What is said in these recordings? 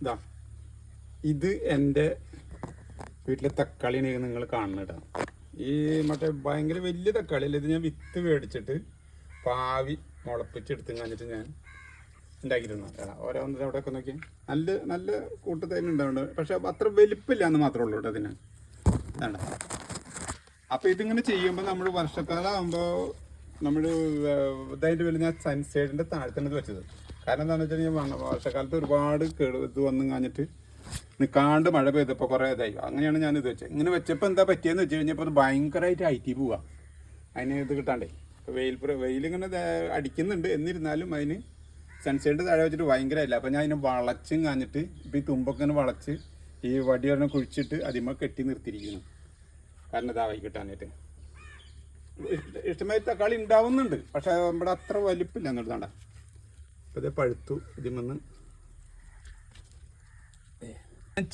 ഇതാ ഇത് എൻ്റെ വീട്ടിലെ തക്കാളിയാണ് നിങ്ങൾ കാണുന്നത്. ഈ മറ്റേ ഭയങ്കര വലിയ തക്കാളിയല്ല, ഇത് ഞാൻ വിത്ത് മേടിച്ചിട്ട് പാവി മുളപ്പിച്ചെടുത്ത് കഴിഞ്ഞിട്ട് ഞാൻ ഉണ്ടാക്കിയിരുന്നു. ഓരോന്നത് അവിടെയൊക്കെ നോക്കി നല്ല നല്ല കൂട്ടത്തന്നെ ഉണ്ടാവുന്നുണ്ട്, പക്ഷെ അത്ര വലിപ്പില്ല എന്ന് മാത്രമേ ഉള്ളൂ അതിന്. അതാണ്. അപ്പോൾ ഇതിങ്ങനെ ചെയ്യുമ്പോൾ നമ്മൾ വർഷക്കാലം ആകുമ്പോൾ നമ്മൾ ഇതായിട്ട് വലിയ ഞാൻ സൺസൈഡിൻ്റെ താഴെ വെച്ചത്. കാരണം എന്താണെന്ന് വെച്ച് കഴിഞ്ഞാൽ വർഷക്കാലത്ത് ഒരുപാട് ഇത് വന്നു കഴിഞ്ഞിട്ട് നിൽക്കാണ്ട് മഴ പെയ്തപ്പോൾ കുറേ ഇതായി. അങ്ങനെയാണ് ഞാൻ ഇത് വെച്ചത്. ഇങ്ങനെ വെച്ചപ്പോൾ എന്താ പറ്റിയെന്ന് വെച്ച് കഴിഞ്ഞപ്പോൾ അത് ഭയങ്കരമായിട്ട് ഐറ്റി പോവുക. അതിന് ഇത് കിട്ടാണ്ടേ വെയിലിങ്ങനെ അടിക്കുന്നുണ്ട്, എന്നിരുന്നാലും അതിന് സൺസൈഡിൻ്റെ താഴെ വെച്ചിട്ട് ഭയങ്കരമായില്ല. അപ്പോൾ ഞാൻ അതിനെ വളച്ചും കാഞ്ഞിട്ട് ഇപ്പോൾ ഈ തുമ്പൊക്കെ വളച്ച് ഈ വടി ഒരെണ്ണം കുഴിച്ചിട്ട് അതിന്മേൽ കെട്ടി നിർത്തിയിരിക്കുന്നു. കാരണം ഇതായി കിട്ടാനായിട്ട്. ഇഷ്ടമായി തക്കാളി ഉണ്ടാവുന്നുണ്ട്, പക്ഷേ നമ്മുടെ അത്ര വലിപ്പില്ല എന്നുള്ളതാണ്ട. അപ്പോൾ ഇത് പഴുത്തു. ഇതിമെന്ന്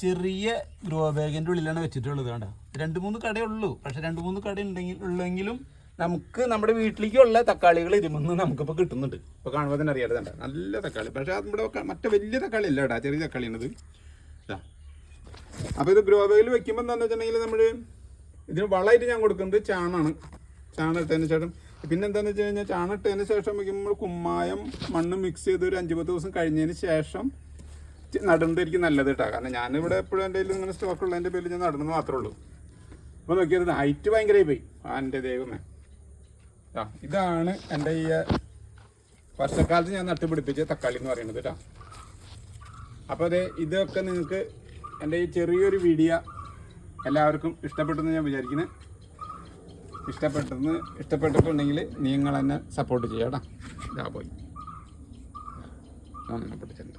ചെറിയ ഗ്രോ ബാഗിൻ്റെ ഉള്ളിലാണ് വെച്ചിട്ടുള്ളത്. വേണ്ട 2-3 കടയുള്ളൂ, പക്ഷെ 2-3 കട ഉള്ളെങ്കിലും നമുക്ക് നമ്മുടെ വീട്ടിലേക്കുള്ള തക്കാളികൾ ഇതിമെന്ന് നമുക്കിപ്പോൾ കിട്ടുന്നുണ്ട്. ഇപ്പോൾ കാണുമ്പോൾ തന്നെ അറിയാതെ വേണ്ട നല്ല തക്കാളി. പക്ഷേ നമ്മുടെ മറ്റേ വലിയ തക്കാളി അല്ല കേട്ടോ, ചെറിയ തക്കാളിയാണിത്. ഇതാ. അപ്പോൾ ഇത് ഗ്രോ ബാഗിൽ വെക്കുമ്പോൾ എന്താണെന്ന് വെച്ചിട്ടുണ്ടെങ്കിൽ നമ്മൾ ഇതിന് വളമായിട്ട് ഞാൻ കൊടുക്കുന്നത് ചാണാണ്. ചാണകം ഇട്ടതിന് ശേഷം പിന്നെന്താണെന്ന് വെച്ച് കഴിഞ്ഞാൽ ചാണകം ഇട്ടതിന് ശേഷം വയ്ക്കുമ്പോൾ കുമ്മായം മണ്ണ് മിക്സ് ചെയ്ത് ഒരു 5-10 ദിവസം കഴിഞ്ഞതിന് ശേഷം നടുന്നതായിരിക്കും നല്ലത് കേട്ടോ. കാരണം ഞാനിവിടെ എപ്പോഴും എൻ്റെ കയ്യിൽ ഇങ്ങനെ സ്റ്റോക്ക് ഉള്ളതിൻ്റെ പേരിൽ ഞാൻ നടുന്നത് മാത്രമേ ഉള്ളൂ. അപ്പോൾ നോക്കിയത് ഹൈറ്റ് ഭയങ്കരമായി പോയി. എൻ്റെ ദൈവമേ. ഇതാണ് എൻ്റെ ഈ വർഷക്കാലത്ത് ഞാൻ നട്ടുപിടിപ്പിച്ച തക്കാളി എന്ന് പറയുന്നത് കേട്ടോ. അപ്പോൾ അതെ, ഇതൊക്കെ നിങ്ങൾക്ക് എൻ്റെ ഈ ചെറിയൊരു വീഡിയോ എല്ലാവർക്കും ഇഷ്ടപ്പെട്ടെന്ന് ഞാൻ വിചാരിക്കുന്നത്. ഇഷ്ടപ്പെട്ടിട്ടുണ്ടെങ്കിൽ നിങ്ങൾ എന്നെ സപ്പോർട്ട് ചെയ്യാം കേട്ടോ. ഇതാ പോയി പൊട്ടിച്ചിട്ടുണ്ട്.